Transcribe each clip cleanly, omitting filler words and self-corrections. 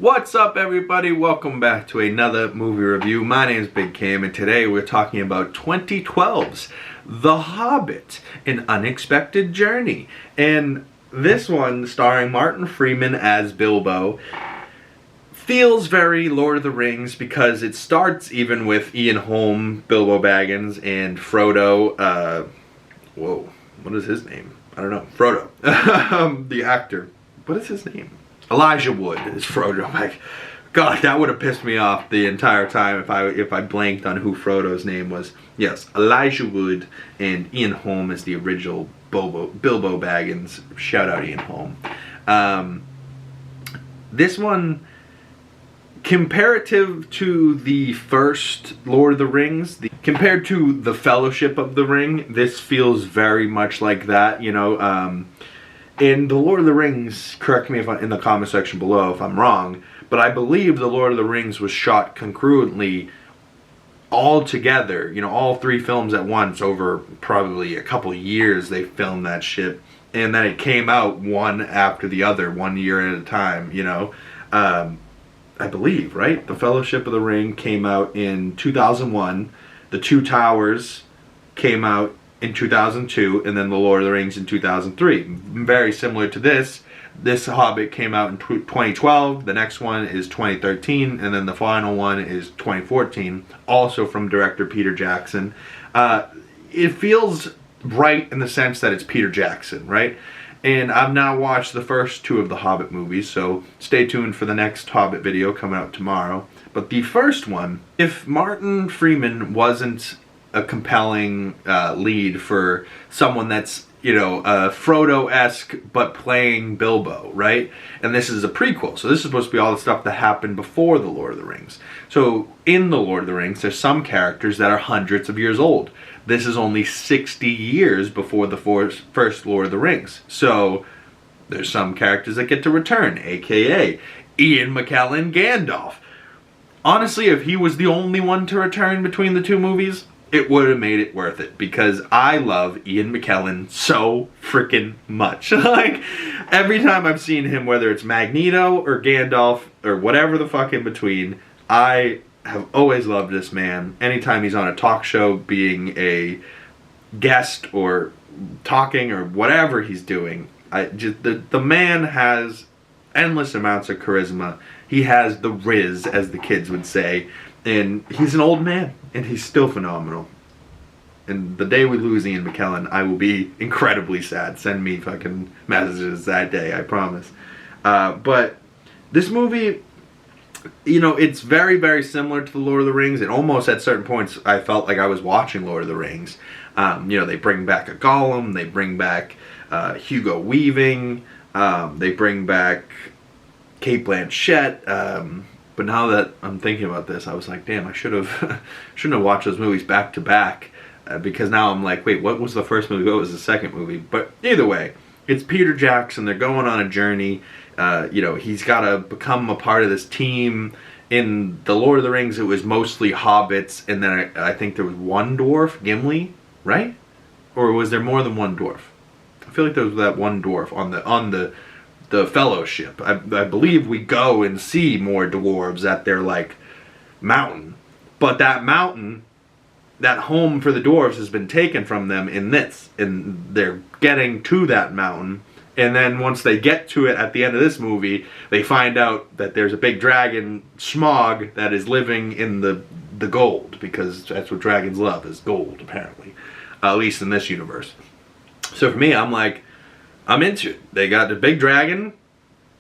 What's up, everybody? Welcome back to another movie review. My name is Big Cam, and today we're talking about 2012's The Hobbit, An Unexpected Journey. And this one, starring Martin Freeman as Bilbo, feels very Lord of the Rings because it starts even with Ian Holm, Bilbo Baggins, and Frodo, whoa, what is his name? I don't know. Frodo, the actor. What is his name? Elijah Wood is Frodo. Like, God, that would have pissed me off the entire time if I blanked on who Frodo's name was. Yes, Elijah Wood and Ian Holm is the original Bilbo Baggins. Shout out Ian Holm. This one, comparative to the first Lord of the Rings, compared to the Fellowship of the Ring, this feels very much like that, you know. In The Lord of the Rings, correct me if in the comment section below if I'm wrong, but I believe The Lord of the Rings was shot concurrently all together, you know, all three films at once over probably a couple years they filmed that shit, and then it came out one after the other, 1 year at a time, you know. I believe, right? The Fellowship of the Ring came out in 2001, The Two Towers came out in 2002, and then The Lord of the Rings in 2003. Very similar to this. This Hobbit came out in 2012, the next one is 2013, and then the final one is 2014, also from director Peter Jackson. It feels right in the sense that it's Peter Jackson, right? And I've now watched the first two of the Hobbit movies, so stay tuned for the next Hobbit video coming out tomorrow. But the first one, if Martin Freeman wasn't a compelling lead for someone that's, you know, Frodo-esque but playing Bilbo, right? And this is a prequel, so this is supposed to be all the stuff that happened before The Lord of the Rings. So in The Lord of the Rings, there's some characters that are hundreds of years old. This is only 60 years before the first Lord of the Rings. So there's some characters that get to return, aka Ian McKellan Gandalf. Honestly, if he was the only one to return between the two movies, it would have made it worth it, because I love Ian McKellen so freaking much. Like, every time I've seen him, whether it's Magneto or Gandalf or whatever the fuck in between, I have always loved this man. Anytime he's on a talk show, being a guest or talking or whatever he's doing, the man has endless amounts of charisma. He has the riz, as the kids would say. And he's an old man, and he's still phenomenal. And the day we lose Ian McKellen, I will be incredibly sad. Send me fucking messages that day, I promise. But this movie, you know, it's very, very similar to The Lord of the Rings. And almost at certain points, I felt like I was watching Lord of the Rings. You know, they bring back a Gollum, they bring back Hugo Weaving, they bring back Cate Blanchett. But now that I'm thinking about this, I was like, damn, I shouldn't have watched those movies back to back, because now I'm like, wait, what was the first movie? What was the second movie? But either way, it's Peter Jackson. They're going on a journey. You know, he's got to become a part of this team. In The Lord of the Rings, it was mostly hobbits, and then I think there was one dwarf, Gimli, right? Or was there more than one dwarf? I feel like there was that one dwarf on the Fellowship. I believe we go and see more dwarves at their, like, mountain. But that mountain, that home for the dwarves, has been taken from them in this. And they're getting to that mountain. And then once they get to it at the end of this movie, they find out that there's a big dragon, Smaug, that is living in the gold. Because that's what dragons love, is gold, apparently. At least in this universe. So for me, I'm like, I'm into it. They got the big dragon.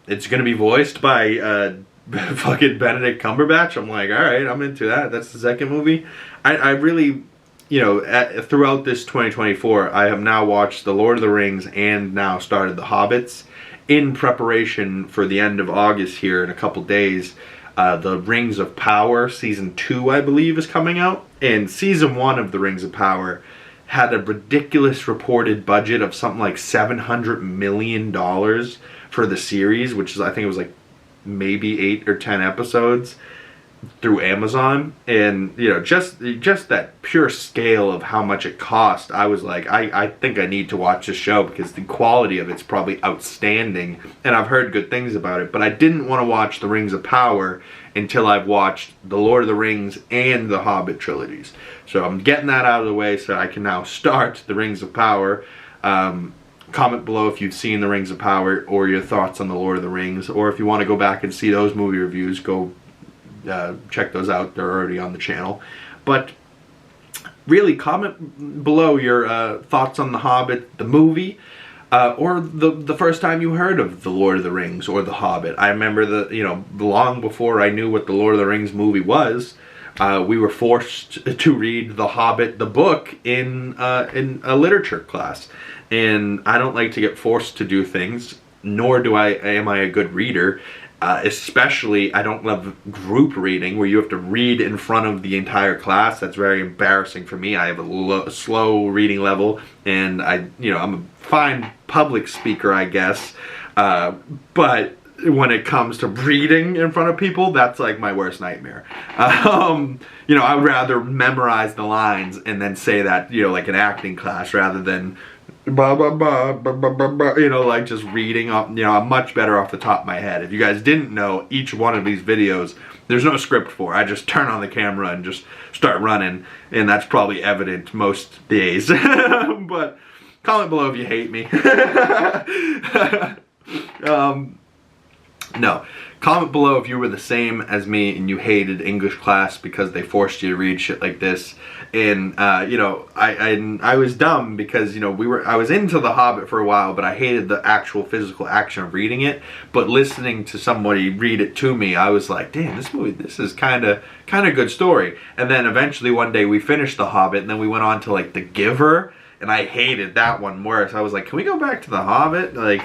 It's going to be voiced by fucking Benedict Cumberbatch. I'm like, alright, I'm into that. That's the second movie. I really, you know, throughout this 2024, I have now watched The Lord of the Rings and now started The Hobbits in preparation for the end of August here in a couple days. The Rings of Power Season 2, I believe, is coming out. And Season 1 of The Rings of Power had a ridiculous reported budget of something like $700 million for the series, which is, I think it was like maybe 8 or 10 episodes. through Amazon, and you know, just that pure scale of how much it cost, I was like, I think I need to watch this show because the quality of it's probably outstanding, and I've heard good things about it. But I didn't want to watch the Rings of Power until I've watched the Lord of the Rings and the Hobbit trilogies. So I'm getting that out of the way so I can now start the Rings of Power. Comment below if you've seen the Rings of Power or your thoughts on the Lord of the Rings, or if you want to go back and see those movie reviews, go check those out. They're already on the channel. But really, comment below your thoughts on The Hobbit, the movie, or the first time you heard of the Lord of the Rings or the Hobbit. I remember long before I knew what the Lord of the Rings movie was, we were forced to read The Hobbit, the book, in a literature class. And I don't like to get forced to do things, nor am I a good reader. Especially, I don't love group reading where you have to read in front of the entire class. That's very embarrassing for me. I have a slow reading level, and I'm a fine public speaker, I guess. But when it comes to reading in front of people, that's like my worst nightmare. I would rather memorize the lines and then say that, like an acting class, rather than blah, blah, blah, blah, blah, blah, blah, like just reading up. I'm much better off the top of my head. If you guys didn't know, each one of these videos, there's no script for. I just turn on the camera and just start running, and that's probably evident most days. But comment below if you hate me. No. Comment below if you were the same as me and you hated English class because they forced you to read shit like this. And I was dumb because I was into The Hobbit for a while, but I hated the actual physical action of reading it. But listening to somebody read it to me, I was like, damn, this is kind of good story. And then eventually one day we finished The Hobbit, and then we went on to like The Giver, and I hated that one worse. I was like, can we go back to The Hobbit? Like,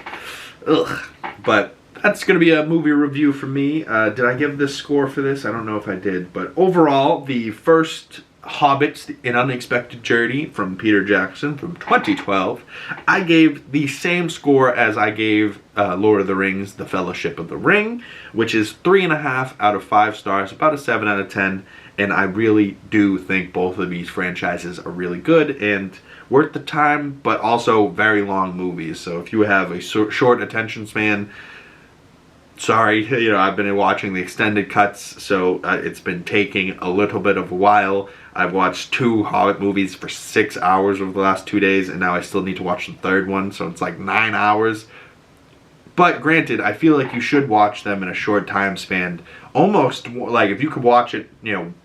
ugh. But that's going to be a movie review for me. Did I give this score for this? I don't know if I did. But overall, the first Hobbit, An Unexpected Journey from Peter Jackson from 2012, I gave the same score as I gave Lord of the Rings, The Fellowship of the Ring, which is 3.5 out of 5 stars, about a 7 out of 10. And I really do think both of these franchises are really good and worth the time, but also very long movies. So if you have a short attention span, sorry, I've been watching the extended cuts, so it's been taking a little bit of a while. I've watched 2 Hobbit movies for 6 hours over the last 2 days, and now I still need to watch the third one, so it's like 9 hours. But granted, I feel like you should watch them in a short time span. Almost like if you could watch it,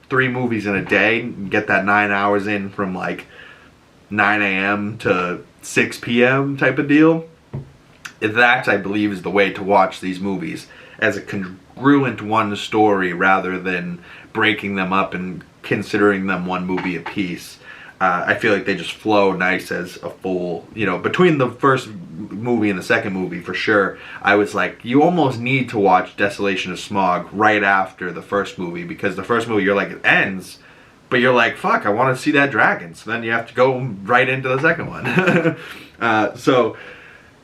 3 movies in a day, and get that 9 hours in from like 9 a.m. to 6 p.m. type of deal. That, I believe, is the way to watch these movies, as a congruent one story rather than breaking them up and considering them one movie a piece. I feel like they just flow nice as a full, between the first movie and the second movie, for sure. I was like, you almost need to watch Desolation of Smaug right after the first movie, because the first movie, you're like, it ends, but you're like, fuck, I want to see that dragon. So then you have to go right into the second one. So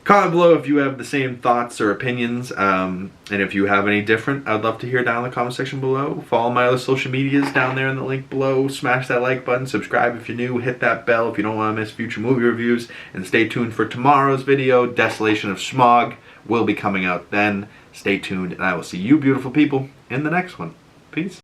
comment below if you have the same thoughts or opinions, and if you have any different, I'd love to hear down in the comment section below. Follow my other social medias down there in the link below. Smash that like button, subscribe if you're new, hit that bell if you don't want to miss future movie reviews, and stay tuned for tomorrow's video. Desolation of Smaug will be coming out then. Stay tuned, and I will see you beautiful people in the next one. Peace.